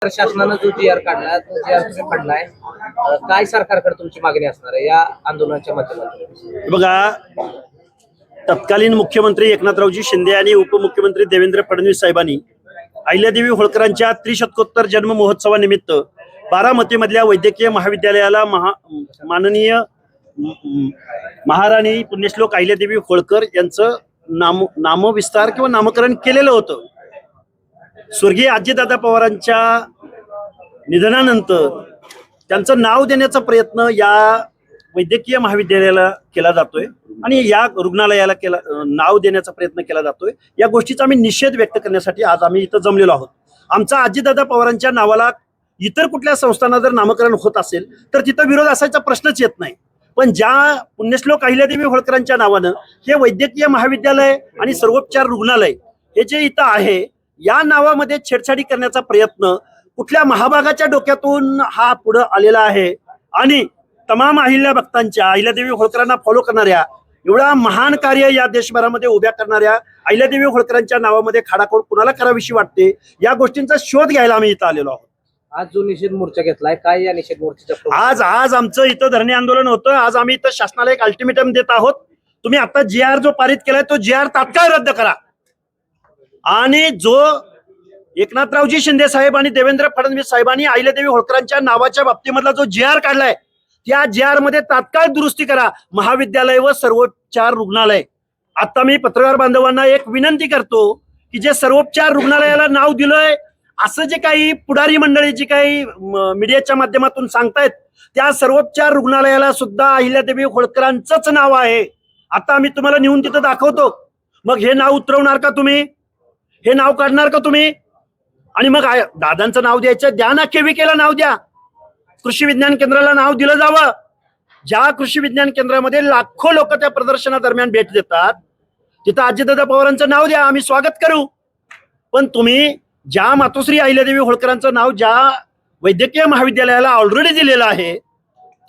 शासनानं जो जी आर काढला तो जी आर तुम्ही काढलाय, काय सरकारकडे तुमची मागणी असणार आहे या आंदोलनाच्या माध्यमातून? बघा, तत्कालीन मुख्यमंत्री एकनाथरावजी शिंदे आणि उपमुख्यमंत्री देवेंद्र फडणवीस साहेबांनी अहिल्यादेवी होळकरांच्या त्रिशतकोत्तर जन्म महोत्सवानिमित्त बारामतीमधल्या वैद्यकीय महाविद्यालयाला माननीय महाराणी पुण्यश्लोक अहिल्यादेवी होळकर यांचं नामविस्तार किंवा नामकरण केलेलं होतं. स्वर्गीय अजितदादा पवारांच्या निधनानंतर त्यांचं नाव देण्याचा प्रयत्न या वैद्यकीय महाविद्यालयाला केला जातोय आणि या रुग्णालयाला नाव देण्याचा प्रयत्न केला जातोय. या गोष्टीचा आम्ही निषेध व्यक्त करण्यासाठी आज आम्ही इथं जमलेलो आहोत. आमचा अजितदादा पवारांच्या नावाला इतर कुठल्या संस्थांना जर नामकरण होत असेल तर तिथं विरोध असायचा प्रश्नच येत नाही. पण ज्या पुण्यश्लोक अहिल्यादेवी होळकरांच्या नावानं हे वैद्यकीय महाविद्यालय आणि सर्वोपचार रुग्णालय हे जे इथं आहे, या नावामध्ये छेडछाडी करण्याचा प्रयत्न कुठल्या महाभागाच्या डोक्यातून हा पुढे आलेला आहे. आणि तमाम अहिल्या भक्तांच्या, अहिल्यादेवी होळकरांना फॉलो करणाऱ्या, एवढा महान कार्य या देशभरामध्ये उभ्या करणाऱ्या अहिल्यादेवी होळकरांच्या नावामध्ये खाडाखोड कुणाला करावीशी वाटते, या गोष्टींचा शोध घ्यायला आम्ही इथं आलेलो आहोत. आज जो निषेध मोर्चा घेतलाय, काय या निषेध मोर्चाचा? आज आमचं इथं धरणे आंदोलन होतं. आज आम्ही इथं शासनाला एक अल्टिमेटम देत आहोत. तुम्ही आता जी आर जो पारित केलाय तो जी आर तात्काळ रद्द करा. आणि जो एकनाथरावजी शिंदे साहेब आणि देवेंद्र फडणवीस साहेबांनी अहिल्यादेवी होळकरांच्या नावाच्या बाबतीमधला जो जी आर काढलाय, त्या जी आर मध्ये तात्काळ दुरुस्ती करा. महाविद्यालय व सर्वोपचार रुग्णालय. आता मी पत्रकार बांधवांना एक विनंती करतो की जे सर्वोपचार रुग्णालयाला नाव दिलंय असं जे काही पुढारी मंडळी जी काही मीडियाच्या माध्यमातून सांगतायत, त्या सर्वोपचार रुग्णालयाला सुद्धा अहिल्यादेवी होळकरांचंच नाव आहे. आता आम्ही तुम्हाला नेऊन तिथं दाखवतो. मग हे नाव उतरवणार का तुम्ही? हे नाव काढणार का तुम्ही? आणि मग दादांचं नाव द्यायचं, द्या ना. केविकेला नाव द्या. कृषी विज्ञान केंद्राला नाव दिलं जावं. ज्या कृषी विज्ञान केंद्रामध्ये लाखो लोक त्या प्रदर्शनादरम्यान भेट देतात, तिथं अजितदादा पवारांचं नाव द्या, आम्ही स्वागत करू. पण तुम्ही ज्या मातोश्री अहिल्यादेवी होळकरांचं नाव ज्या वैद्यकीय महाविद्यालयाला ऑलरेडी दिलेलं आहे,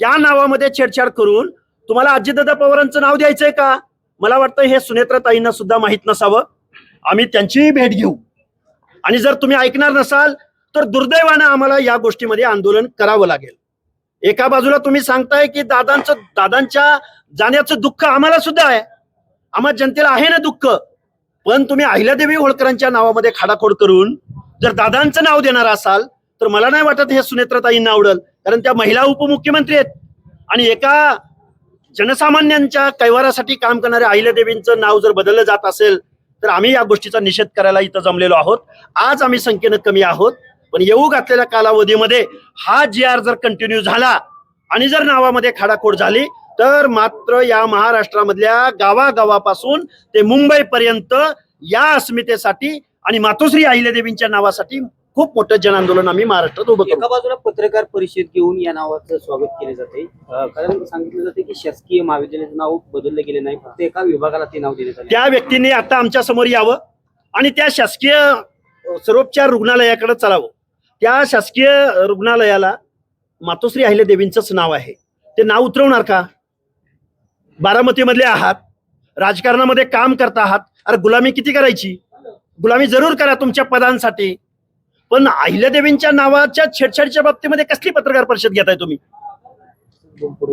त्या नावामध्ये छेडछाड करून तुम्हाला अजितदादा पवारांचं नाव द्यायचंय का? मला वाटतं हे सुनेत्राताईंना सुद्धा माहित नसावं. आम्ही त्यांचीही भेट घेऊ. आणि जर तुम्ही ऐकणार नसाल तर दुर्दैवानं आम्हाला या गोष्टीमध्ये आंदोलन करावं लागेल. एका बाजूला तुम्ही सांगताय की दादांच्या जाण्याचं दुःख आम्हाला सुद्धा आहे, आम्हा जनतेला आहे ना दुःख. पण तुम्ही अहिल्यादेवी होळकरांच्या नावामध्ये खाडाखोड करून जर दादांचं नाव देणार असाल तर मला नाही वाटत हे सुनेत्राताईंना आवडेल. कारण त्या महिला उपमुख्यमंत्री आहेत आणि एका जनसामान्यांच्या कैवारासाठी काम करणाऱ्या अहिल्यादेवींचं नाव जर बदललं जात असेल तर आम्ही या गोष्टीचा निषेध करायला इथं जमलेलो आहोत. आज आम्ही संख्येनं कमी आहोत, पण येऊ घातलेल्या कालावधीमध्ये हा जी आर जर कंटिन्यू झाला आणि जर नावामध्ये खाडाखोड झाली तर मात्र या महाराष्ट्रामधल्या गावागावापासून ते मुंबईपर्यंत या अस्मितेसाठी आणि मातोश्री अहिल्यादेवींच्या नावासाठी खूप मोठं जन आंदोलन आम्ही महाराष्ट्रात उभं करू. एका बाजूला पत्रकार परिषद घेऊन या नावाचं स्वागत केले जाते, कारण सांगितलं जाते की शासकीय महाविद्यालयाचं नाव बदललं गेले नाही, फक्त एका विभागाला ते नाव देण्यात आले. त्या व्यक्तीने आता आमच्या समोर यावं आणि त्या शासकीय सर्वोपचार रुग्णालयाकडे चालावं. त्या शासकीय रुग्णालयाला मातोश्री अहिल्यादेवींचंच नाव आहे. ते नाव उतरवणार का? बारामतीमधले आहात, राजकारणामध्ये काम करता आहात. अरे गुलामी किती करायची? गुलामी जरूर करा तुमच्या पदांसाठी, पण अहिल्यादेवींच्या नावाच्या छेडछाडीच्या बाबतीमध्ये कसली पत्रकार परिषद घेताय तुम्ही?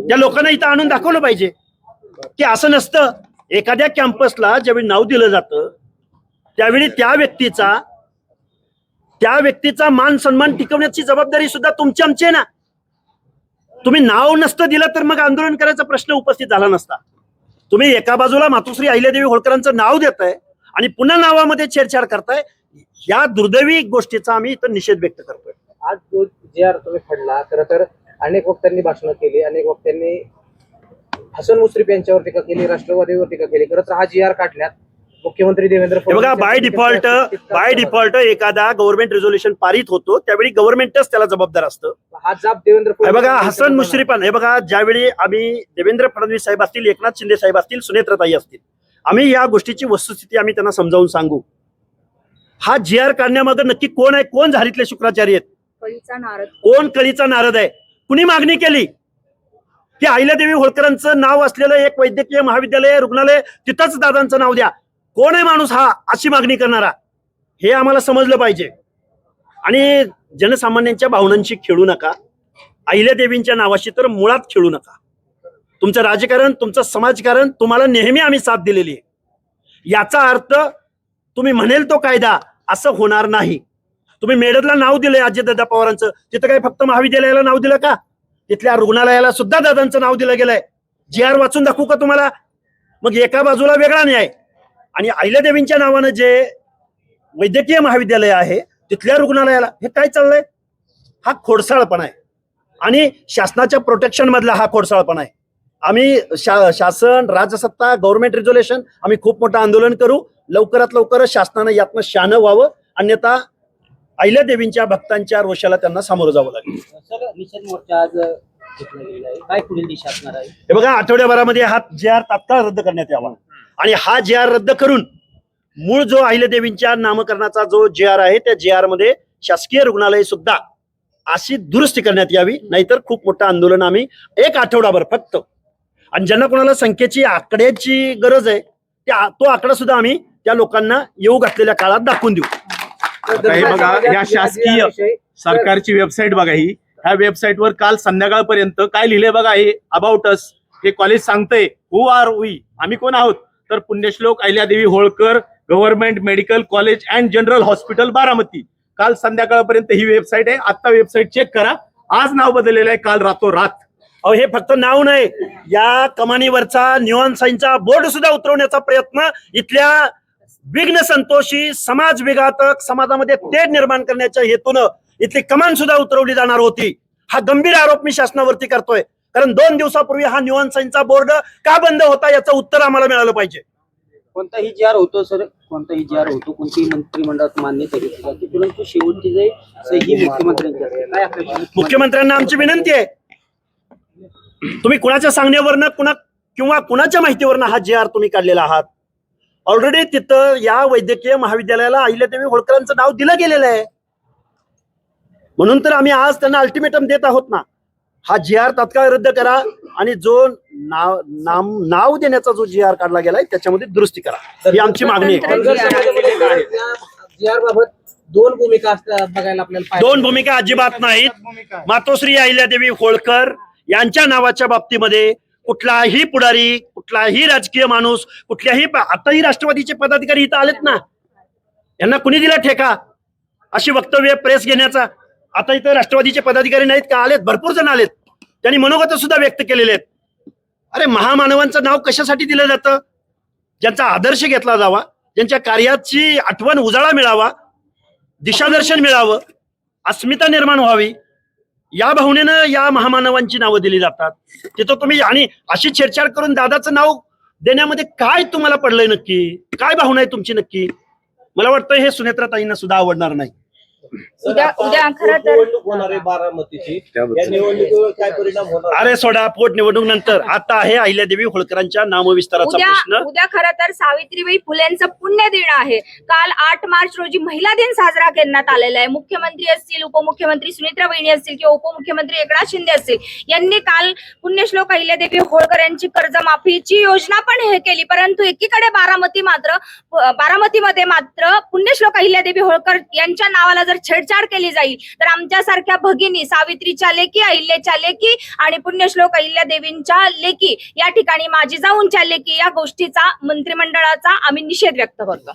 त्या लोकांना इथं आणून दाखवलं पाहिजे की असं नसतं. एखाद्या कॅम्पसला ज्यावेळी नाव दिलं जातं त्यावेळी त्या व्यक्तीचा मान सन्मान टिकवण्याची जबाबदारी सुद्धा तुमची आमची आहे ना. तुम्ही नाव नसतं दिलं तर मग आंदोलन करायचा प्रश्न उपस्थित झाला नसता. तुम्ही एका बाजूला मातोश्री अहिल्यादेवी होळकरांचं नाव देताय आणि पुन्हा नावामध्ये छेडछाड करताय. या दुर्दैवी गोष्टीचा आम्ही इथं निषेध व्यक्त करतोय. आज जो जी आर तुम्ही काढला, खरं तर अनेक वक्त्यांनी भाषणं केली, अनेक वक्त्यांनी हसन मुश्रीफ यांच्यावर टीका केली, राष्ट्रवादीवर टीका केली. खरं तर हा जी आर काढल्यात मुख्यमंत्री देवेंद्र फडणवीस, बघा, बाय डिफॉल्ट एखादा गव्हर्नमेंट रेझोल्युशन पारित होतो त्यावेळी गव्हर्नमेंटच त्याला जबाबदार असतं. हा जाब देवेंद्र हे बघा, हसन मुश्रीफान, हे बघा, ज्यावेळी आम्ही देवेंद्र फडणवीस साहेब असतील, एकनाथ शिंदे साहेब असतील, सुनेत्राताई असतील, आम्ही या गोष्टीची वस्तुस्थिती आम्ही त्यांना समजावून सांगू. हा जी आर काढण्यामागे नक्की कोण आहे? कोण झारीतले शुक्राचार्य आहेत? कोण कळीचा नारद आहे? कुणी मागणी केली की अहिल्यादेवी होळकरांचं नाव असलेलं एक वैद्यकीय महाविद्यालय रुग्णालय तिथंच दादांचं नाव द्या? कोण आहे माणूस हा अशी मागणी करणारा? हे आम्हाला समजलं पाहिजे. आणि जनसामान्यांच्या भावनांशी खेळू नका. अहिल्यादेवींच्या नावाशी तर मुळात खेळू नका. तुमचं राजकारण, तुमचं समाजकारण, तुम्हाला नेहमी आम्ही साथ दिलेली आहे. याचा अर्थ तुम्ही म्हणेल तो कायदा असं होणार नाही. तुम्ही मेडदला नाव दिलंय अजितदादा पवारांचं, तिथं काय फक्त महाविद्यालयाला नाव दिलं का? तिथल्या रुग्णालयाला सुद्धा दादांचं नाव दिलं गेलंय. GR वाचून दाखवू का तुम्हाला? मग एका बाजूला वेगळा न्याय आणि अहिल्यादेवींच्या नावानं जे वैद्यकीय महाविद्यालय आहे तिथल्या रुग्णालयाला हे काय चाललंय? हा खोडसाळपणा आहे आणि शासनाच्या प्रोटेक्शन मधला हा खोडसाळपणा आहे. आम्ही शासन, राजसत्ता, गव्हर्नमेंट रेझोल्युशन आम्ही खूप मोठं आंदोलन करू. लवकरात लवकर शासनानं यातनं शहाणं व्हावं, अन्यथा अहिल्यादेवींच्या भक्तांच्या रोषाला त्यांना सामोरं जावं लागेल. सर, निषेध मोर्चा आज घेतला गेलेला आहे. काय पुढील दिशा असणार आहे? हे बघा, आठवड्याभरामध्ये हा GR तात्काळ रद्द करण्यात यावा आणि हा GR रद्द करून मूळ जो अहिल्यादेवींच्या नामकरणाचा जो GR आहे त्या GR मध्ये शासकीय रुग्णालय सुद्धा अशी दुरुस्ती करण्यात यावी. नाहीतर खूप मोठं आंदोलन आम्ही 1 आठवडाभर फक्त, आणि ज्यांना कोणाला संख्येची आकड्याची गरज आहे तो आकडा सुद्धा आम्ही त्या लोकांना येऊ घातलेल्या काळात दाखवून देऊ. आता हे बघा, ह्या शासकीय सरकारची वेबसाईट बघा, ही ह्या वेबसाईटवर काल संध्याकाळपर्यंत काय लिहिले बघा, हे अबाउट अस, हे कॉलेज सांगतंय हु आर वी, आम्ही कोण आहोत, तर Punyashlok Ahilyadevi Holkar government medical college and general hospital Baramati. काल संध्याकाळपर्यंत ही वेबसाईट आहे. आता वेबसाईट चेक करा, आज नाव बदललेलं आहे काल रातोरात. अहो, हे फक्त नाव नाही, या कमानीवरचा न्यूअन्साईनचा बोर्ड सुद्धा उतरवण्याचा प्रयत्न इथल्या विघ्न संतोषी समाज विघातक समाजामध्ये तेढ निर्माण करण्याच्या हेतून इथली कमान सुद्धा उतरवली जाणार होती. हा गंभीर आरोप मी शासनावरती करतोय, कारण 2 दिवसापूर्वी हा न्यूअन्साईनचा बोर्ड का बंद होता याचं उत्तर आम्हाला मिळालं पाहिजे. कोणताही GR होतो सर, कोणताही GR होतो, कोणतीही मंत्रिमंडळात मान्यता घेतली जाते, परंतु शेवटची जे सही मुख्यमंत्र्यांची असते. काय अपेक्षा? मुख्यमंत्र्यांना आमची विनंती आहे, तुम्ही कुणाच्या सांगण्यावरनं किंवा कुणाच्या माहितीवरनं हा GR तुम्ही काढलेला आहात. ऑलरेडी तिथं या वैद्यकीय महाविद्यालयाला अहिल्यादेवी होळकरांचं नाव दिलं गेलेलं आहे. म्हणून तर आम्ही आज त्यांना अल्टिमेटम देत आहोत ना, हा GR तात्काळ रद्द करा आणि जो नाव देण्याचा जो GR काढला गेलाय त्याच्यामध्ये दुरुस्ती करा, ही आमची मागणी आहे. GR बाबत 2 भूमिका असतात बघायला आपल्याला. 2 भूमिका अजिबात नाहीत. मातोश्री अहिल्यादेवी होळकर यांच्या नावाच्या बाबतीमध्ये कुठलाही पुढारी, कुठलाही राजकीय माणूस, कुठल्याही आताही राष्ट्रवादीचे पदाधिकारी इथं आलेत ना, यांना कुणी दिला ठेका अशी वक्तव्य प्रेस घेण्याचा? आता इथं राष्ट्रवादीचे पदाधिकारी नाहीत का? आलेत, भरपूर जण आलेत, त्यांनी मनोगत सुद्धा व्यक्त केलेले आहेत. अरे, महामानवांचं नाव कशासाठी दिलं जातं? ज्यांचा आदर्श घेतला जावा, ज्यांच्या कार्याची आठवण उजाळा मिळावा, दिशादर्शन मिळावं, अस्मिता निर्माण व्हावी, या भावनेनं या महामानवांची नावं दिली जातात. तिथं तुम्ही आणि अशी छेडछाड करून दादाचं नाव देण्यामध्ये काय तुम्हाला पडलंय नक्की? काय भावना आहे तुमची नक्की? मला वाटतं हे सुनेत्राताईंना सुद्धा आवडणार नाही. उद्या खरं तर होणार आहे बारामतीची, या निवडणुकीवर काय परिणाम होणार? अरे सोडा, पोटनिवडणूक नंतर. आता आहे अहिल्यादेवी होळकरांच्या नामविस्ताराचा प्रश्न. उद्या खरं तर सावित्रीबाई फुलेंचं पुण्यदिन आहे. काल 8 मार्च रोजी महिला दिन साजरा करण्यात आलेला आहे. मुख्यमंत्री असतील, उपमुख्यमंत्री सुनेत्रा वहिनी असतील किंवा उपमुख्यमंत्री एकनाथ शिंदे असतील, यांनी काल पुण्यश्लोक अहिल्यादेवी होळकर यांची कर्जमाफीची योजना पण हे केली. परंतु एकीकडे बारामतीमध्ये मात्र पुण्यश्लोक अहिल्यादेवी होळकर यांच्या नावाला जर छेडछाड केली जाईल तर आमच्यासारख्या भगिनी, सावित्रीच्या लेकी, अहिल्याच्या लेकी आणि पुण्यश्लोक अहिल्यादेवींच्या लेकी, या ठिकाणी माझी जाऊनच्या लेकी, या गोष्टीचा मंत्रिमंडळाचा आम्ही निषेध व्यक्त करतो.